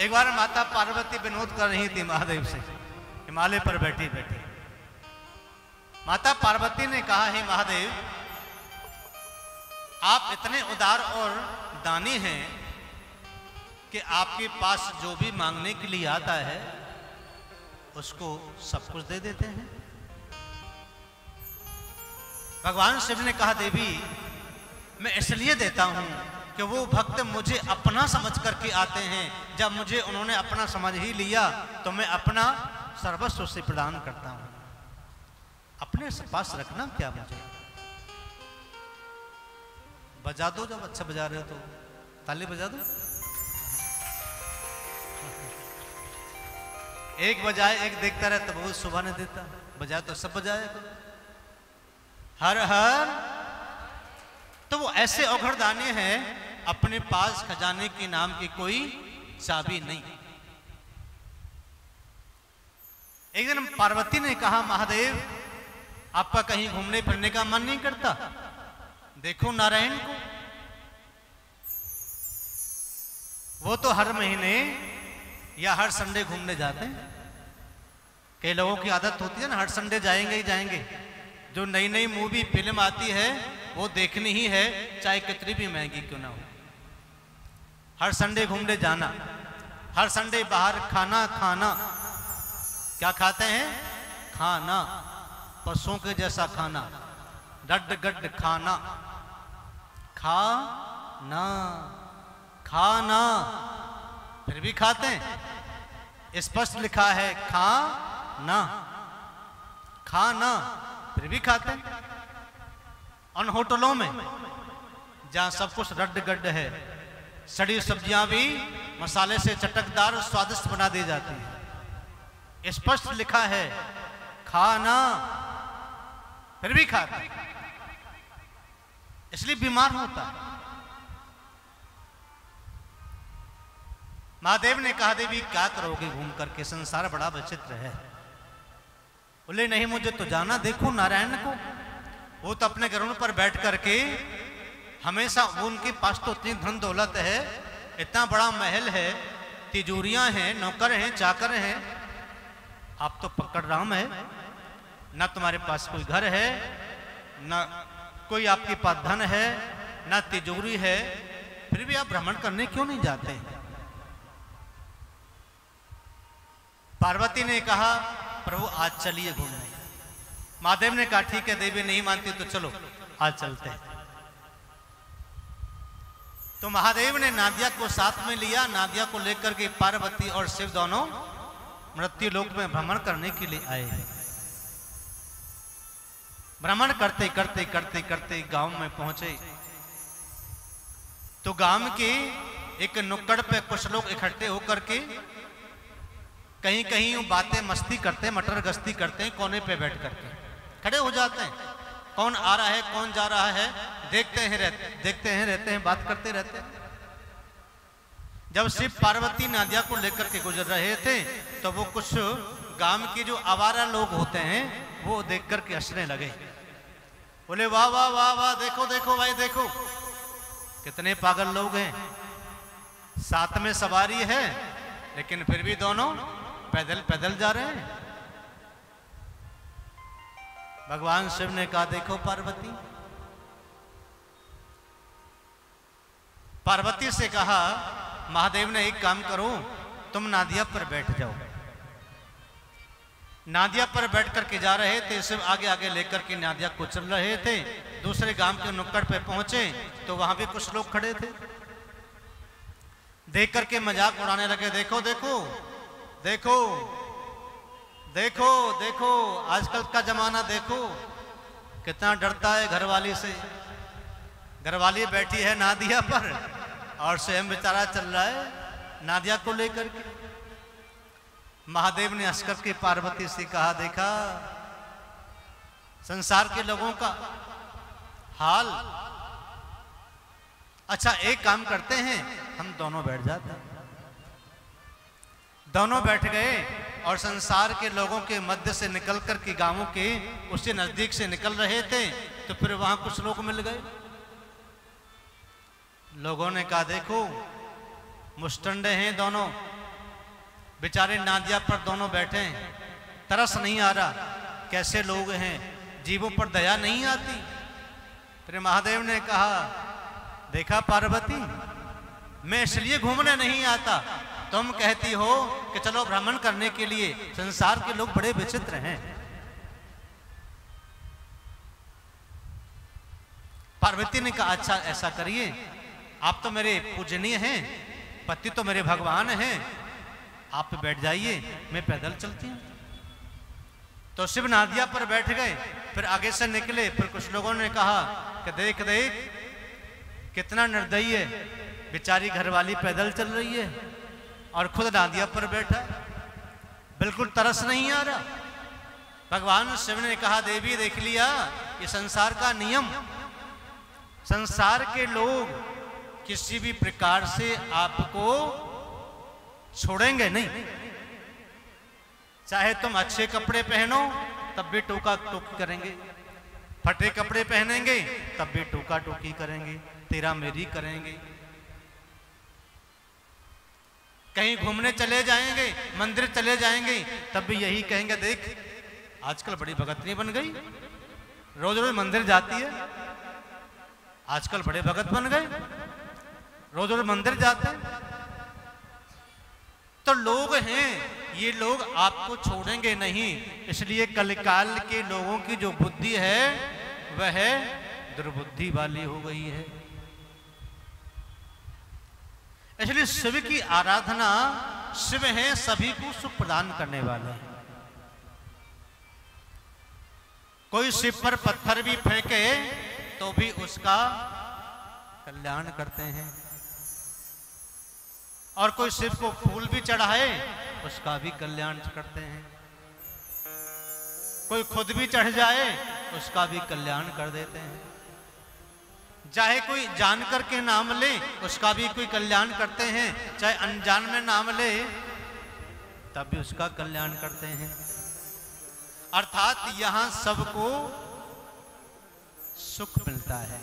एक बार माता पार्वती विनोद कर रही थी महादेव से, हिमालय पर बैठी बैठी। माता पार्वती ने कहा, हे महादेव, आप इतने उदार और दानी हैं कि आपके पास जो भी मांगने के लिए आता है उसको सब कुछ दे देते हैं। भगवान शिव ने कहा, देवी, मैं इसलिए देता हूं कि वो भक्त मुझे अपना समझ करके आते हैं। जब मुझे उन्होंने अपना समझ ही लिया तो मैं अपना सर्वस्व से प्रदान करता हूं। अपने पास रखना क्या मुझे। बजा दो, जब अच्छा बजा रहे हो तो ताली बजा दो। एक बजाए एक देखता रहे तो बहुत शोभा नहीं देता, बजाए तो सब बजाए। हर हर। तो वो ऐसे औघड़दानी हैं, अपने पास खजाने के नाम की कोई चाबी नहीं। एक दिन पार्वती ने कहा, महादेव, आपका कहीं घूमने फिरने का मन नहीं करता? देखो नारायण को, वो तो हर महीने या हर संडे घूमने जाते हैं। कई लोगों की आदत होती है ना, हर संडे जाएंगे ही जाएंगे। जो नई नई मूवी फिल्म आती है वो देखनी ही है, चाहे कितनी भी महंगी क्यों ना हो। हर संडे घूमने जाना, हर संडे बाहर खाना खाना। क्या खाते हैं? खाना, पशुओं के जैसा खाना, गड्ढ गड्ढ खाना। खाना खाना फिर भी खाते हैं। स्पष्ट लिखा है खाना, खाना फिर भी खाते हैं। उन होटलों में जहां सब कुछ रड्ड गड्ढ है, सड़ी सब्जियां भी मसाले से चटकदार और स्वादिष्ट बना दी जाती है। स्पष्ट लिखा है खाना, फिर भी खाता है, इसलिए बीमार होता है। महादेव ने कहा, देवी, क्या करोगे घूम करके? संसार बड़ा विचित्र है। बोले, नहीं, मुझे तो जाना। देखो नारायण को, वो तो अपने गरुड़ पर बैठ करके हमेशा, वो उनके पास तो इतनी धन दौलत है, इतना बड़ा महल है, तिजोरियां हैं, नौकर हैं, चाकर हैं। आप तो पकड़ राम है, ना तुम्हारे पास कोई घर है, ना कोई आपके पास धन है, ना तिजोरी है, फिर भी आप भ्रमण करने क्यों नहीं जाते? पार्वती ने कहा, प्रभु आज चलिए घूमने। महादेव ने कहा, ठीक है देवी, नहीं मानती तो चलो आज चलते हैं। तो महादेव ने नादिया को साथ में लिया। नादिया को लेकर के पार्वती और शिव दोनों मृत्यु लोक में भ्रमण करने के लिए आए। भ्रमण करते करते करते करते गांव में पहुंचे तो गांव के एक नुक्कड़ पे कुछ लोग इकट्ठे होकर के कहीं कहीं बातें मस्ती करते, मटर गश्ती करते हैं। कोने पे बैठ करके खड़े हो जाते हैं, कौन आ रहा है कौन जा रहा है देखते हैं रहते हैं, बात करते रहते हैं। जब शिव पार्वती नादिया को लेकर के गुजर रहे थे तो वो कुछ गांव के जो आवारा लोग होते हैं वो देख करके हंसने लगे। बोले, वाह वाह वाह वाह, देखो देखो भाई, देखो कितने पागल लोग हैं। साथ में सवारी है लेकिन फिर भी दोनों पैदल पैदल जा रहे हैं। भगवान शिव ने कहा, देखो पार्वती। पार्वती से कहा, महादेव ने एक काम करो, तुम नादिया पर बैठ जाओ। नादिया पर बैठ करके जा रहे थे, शिव आगे आगे लेकर के नादिया को चल रहे थे। दूसरे गांव के नुक्कड़ पे पहुंचे तो वहां भी कुछ लोग खड़े थे। देख करके मजाक उड़ाने लगे, देखो देखो देखो देखो देखो, आजकल का जमाना देखो, कितना डरता है घरवाली से। घरवाली बैठी है नादिया पर और स्वयं बेचारा चल रहा है नादिया को लेकर के। महादेव ने हंस करके पार्वती से कहा, देखा संसार के लोगों का हाल। अच्छा, एक काम करते हैं, हम दोनों बैठ जाते हैं। दोनों बैठ गए और संसार के लोगों के मध्य से निकल कर के गांवों के उससे नजदीक से निकल रहे थे तो फिर वहां कुछ लोग मिल गए। लोगों ने कहा, देखो मुस्टंडे हैं दोनों, बेचारे नादिया पर दोनों बैठे हैं, तरस नहीं आ रहा, कैसे लोग हैं, जीवों पर दया नहीं आती। फिर महादेव ने कहा, देखा पार्वती, मैं इसलिए घूमने नहीं आता, तुम कहती हो कि चलो भ्रमण करने के लिए, संसार के लोग बड़े विचित्र हैं। पार्वती ने कहा, अच्छा ऐसा करिए, आप तो मेरे पूजनीय हैं, पति तो मेरे भगवान हैं, आप बैठ जाइए, मैं पैदल चलती हूं। तो शिव नादिया पर बैठ गए, फिर आगे से निकले। फिर कुछ लोगों ने कहा कि देख देख कितना निर्दयी है, बेचारी घरवाली पैदल चल रही है और खुद नादिया पर बैठा, बिल्कुल तरस नहीं आ रहा। भगवान शिव ने कहा, देवी देख लिया, ये संसार का नियम, संसार के लोग किसी भी प्रकार से आपको छोड़ेंगे नहीं। चाहे तुम अच्छे कपड़े पहनो तब भी टोका टोकी करेंगे, फटे कपड़े पहनेंगे तब भी टोका टोकी करेंगे, तेरा मेरी करेंगे। कहीं घूमने चले जाएंगे, मंदिर चले जाएंगे, तब भी यही कहेंगे, देख आजकल बड़ी भगतनी बन गई, रोज रोज मंदिर जाती है, आजकल बड़े भगत बन गए, रोज रोज मंदिर जाते हैं। तो लोग हैं, ये लोग आपको छोड़ेंगे नहीं, इसलिए कलिकाल के लोगों की जो बुद्धि है वह दुर्बुद्धि वाली हो गई है। इसलिए शिव की आराधना, शिव हैं सभी को सुख प्रदान करने वाले हैं। कोई शिव पर पत्थर भी फेंके तो भी उसका कल्याण करते हैं, और कोई शिव को फूल भी चढ़ाए उसका भी कल्याण करते हैं, कोई खुद भी चढ़ जाए उसका भी कल्याण कर देते हैं, चाहे कोई जान करके नाम ले उसका भी कोई कल्याण करते हैं, चाहे अनजान में नाम ले तब भी उसका कल्याण करते हैं। अर्थात यहां सबको सुख मिलता है।